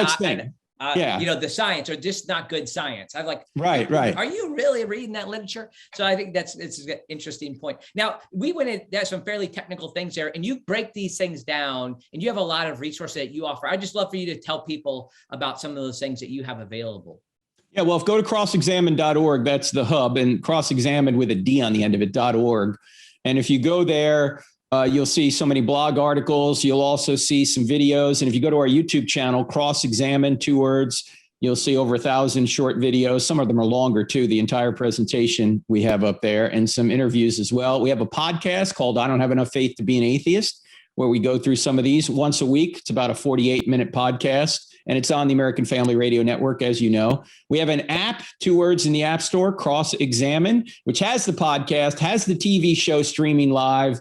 the science, or just not good science. I'm like, right. Are you really reading that literature? So I think it's an interesting point. Now, we went in, there's some fairly technical things there, and you break these things down, and you have a lot of resources that you offer. I'd just love for you to tell people about some of those things that you have available. Yeah, well, go to crossexamine.org. That's the hub, and cross-examine with a D on the end of it, .org. And if you go there, you'll see so many blog articles. You'll also see some videos. And if you go to our YouTube channel, Cross-Examine, 2 words, you'll see over 1,000 short videos. Some of them are longer too. The entire presentation we have up there, and some interviews as well. We have a podcast called I Don't Have Enough Faith to Be an Atheist, where we go through some of these once a week. It's about a 48-minute podcast, and it's on the American Family Radio Network, as you know. We have an app, 2 words, in the App Store, Cross-Examine, which has the podcast, has the TV show streaming live,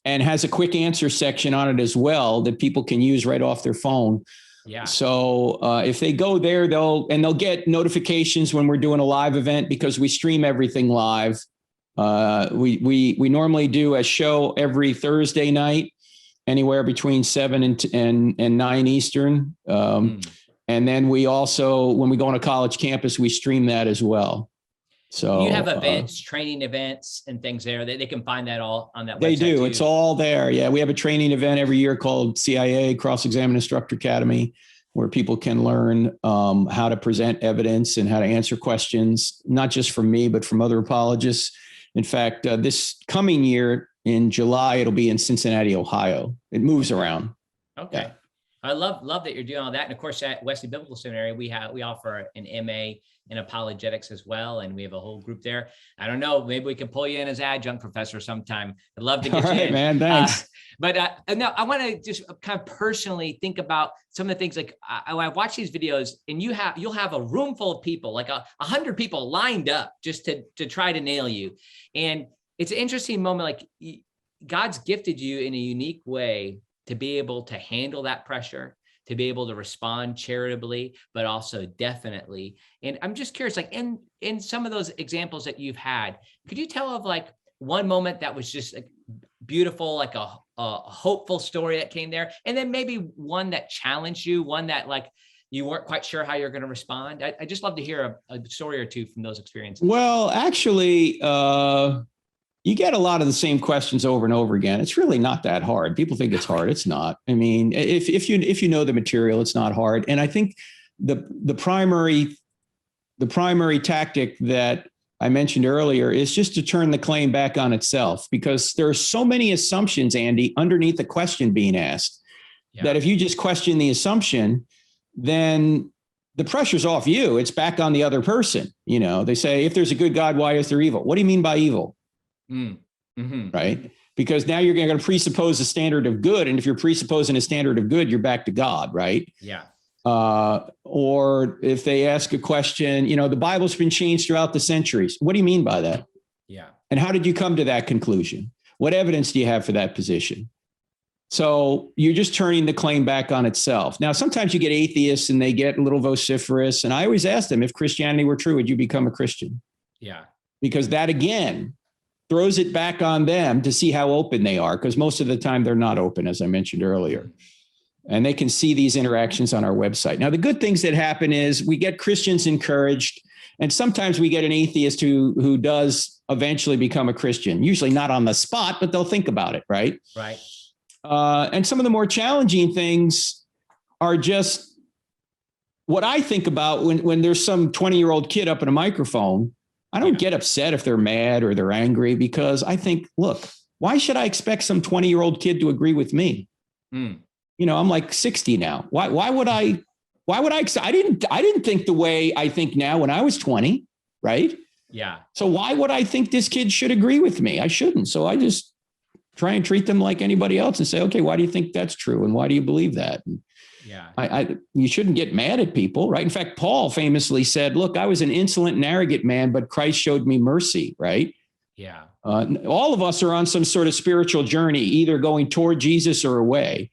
and has a quick answer section on it as well that people can use right off their phone. Yeah. So if they go there, they'll get notifications when we're doing a live event, because we stream everything live. We normally do a show every Thursday night, anywhere between 7 and 9 Eastern. And then we also, when we go on a college campus, we stream that as well. So you have events, training events and things there. They can find that all on that website. They do. Too. It's all there. Yeah. We have a training event every year called CIA, Cross-Examine Instructor Academy, where people can learn how to present evidence and how to answer questions, not just from me, but from other apologists. In fact, this coming year in July, it'll be in Cincinnati, Ohio. It moves around. Okay. Yeah. I love that you're doing all that. And of course, at Wesley Biblical Seminary, we offer an MA in apologetics as well. And we have a whole group there. I don't know, maybe we can pull you in as adjunct professor sometime. I'd love to get you in. Man, thanks. But no, I want to just kind of personally think about some of the things. Like I watch these videos, and you'll have a room full of people, like 100 people lined up just to try to nail you. And it's an interesting moment. Like God's gifted you in a unique way to be able to handle that pressure, to be able to respond charitably, but also definitely. And I'm just curious, like in some of those examples that you've had, could you tell of like one moment that was just like beautiful, like a hopeful story that came there, and then maybe one that challenged you, one that like you weren't quite sure how you're going to respond? I just love to hear a story or two from those experiences. Well, actually, you get a lot of the same questions over and over again. It's really not that hard. People think it's hard. It's not. I mean, if you know the material, it's not hard. And I think the primary tactic that I mentioned earlier is just to turn the claim back on itself, because there are so many assumptions, Andy, underneath the question being asked, that if you just question the assumption, then the pressure's off you. It's back on the other person. You know, they say, if there's a good God, why is there evil? What do you mean by evil? Mm-hmm. Right? Because now you're going to presuppose a standard of good. And if you're presupposing a standard of good, you're back to God, right? Yeah. Or if they ask a question, you know, the Bible's been changed throughout the centuries. What do you mean by that? Yeah. And how did you come to that conclusion? What evidence do you have for that position? So you're just turning the claim back on itself. Now, sometimes you get atheists and they get a little vociferous. And I always ask them, if Christianity were true, would you become a Christian? Yeah. Because that, again, throws it back on them to see how open they are, because most of the time they're not open, as I mentioned earlier. And they can see these interactions on our website. Now, the good things that happen is we get Christians encouraged, and sometimes we get an atheist who does eventually become a Christian, usually not on the spot, but they'll think about it, right? Right. And some of the more challenging things are just what I think about when there's some 20-year-old kid up in a microphone. I don't get upset if they're mad or they're angry, because I think, look, why should I expect some 20-year-old kid to agree with me? You know, I'm like 60 now. Why would I? I didn't think the way I think now when I was 20, right? Yeah. So why would I think this kid should agree with me? I shouldn't. So I just try and treat them like anybody else and say, okay, why do you think that's true? And why do you believe that? And you shouldn't get mad at people, right? In fact, Paul famously said, look, I was an insolent and arrogant man, but Christ showed me mercy, right? Yeah. All of us are on some sort of spiritual journey, either going toward Jesus or away.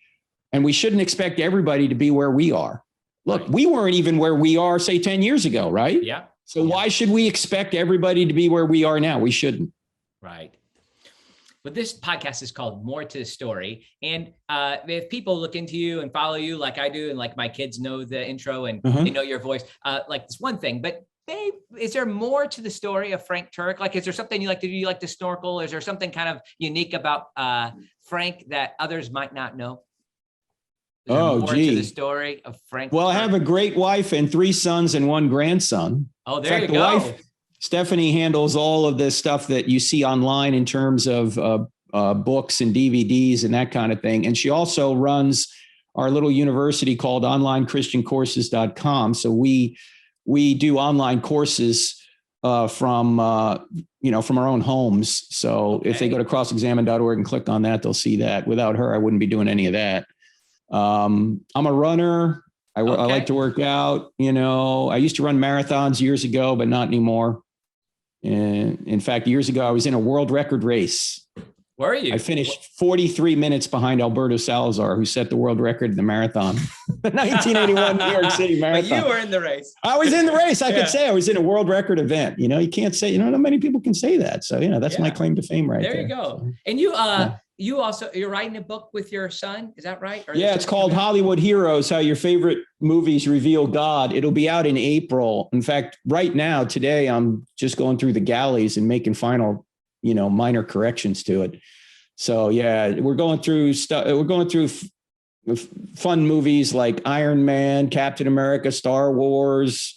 And we shouldn't expect everybody to be where we are. Look, we weren't even where we are, say, 10 years ago, right? Yeah. So why should we expect everybody to be where we are now? We shouldn't. Right. But this podcast is called More to the Story. And if people look into you and follow you like I do, and like my kids know the intro and they know your voice, like it's one thing, but is there more to the story of Frank Turek? Like, is there something you like to do? You like to snorkel? Is there something kind of unique about Frank that others might not know? More to the story of Frank. Well, Turek? I have a great wife and 3 sons and 1 grandson. Oh, there you go. Wife, Stephanie, handles all of this stuff that you see online in terms of books and DVDs and that kind of thing. And she also runs our little university called onlinechristiancourses.com. So we do online courses from our own homes. So if they go to crossexamine.org and click on that, they'll see that. Without her, I wouldn't be doing any of that. I'm a runner. I like to work out. You know, I used to run marathons years ago, but not anymore. And in fact, years ago, I was in a world record race. Where are you? I finished 43 minutes behind Alberto Salazar, who set the world record in the marathon, the 1981 New York City Marathon. But you were in the race. I was in the race. I could say I was in a world record event. You know, you can't say, not many people can say that. So, that's my claim to fame right there. There you go. So, and you're writing a book with your son. Is that right? It's called Hollywood Heroes, How Your Favorite Movies Reveal God. It'll be out in April. In fact, right now, today, I'm just going through the galleys and making final, minor corrections to it. So, we're going through stuff. We're going through fun movies like Iron Man, Captain America, Star Wars,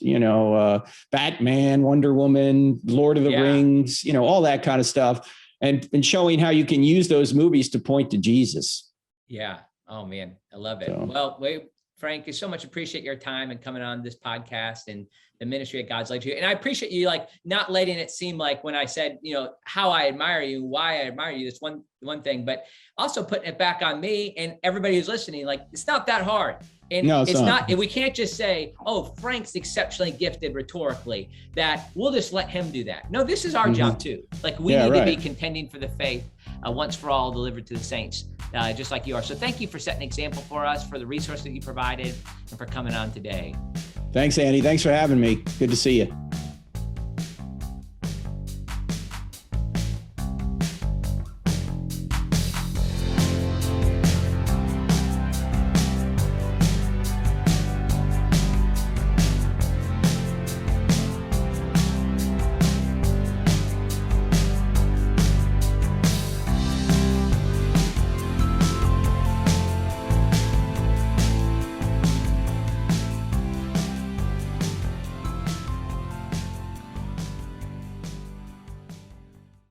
Batman, Wonder Woman, Lord of the Rings, all that kind of stuff. And showing how you can use those movies to point to Jesus. Yeah. Oh, man. I love it. So. Well, Frank, I so much appreciate your time and coming on this podcast and the ministry of God's led you. And I appreciate you not letting it seem like when I said, how I admire you, why I admire you, that's one thing, but also putting it back on me and everybody who's listening, it's not that hard. And no, it's not, and we can't just say, oh, Frank's exceptionally gifted rhetorically, that we'll just let him do that. No, this is our job too. We need to be contending for the faith once for all delivered to the saints, just like you are. So thank you for setting an example for us, for the resource that you provided, and for coming on today. Thanks, Andy. Thanks for having me. Good to see you.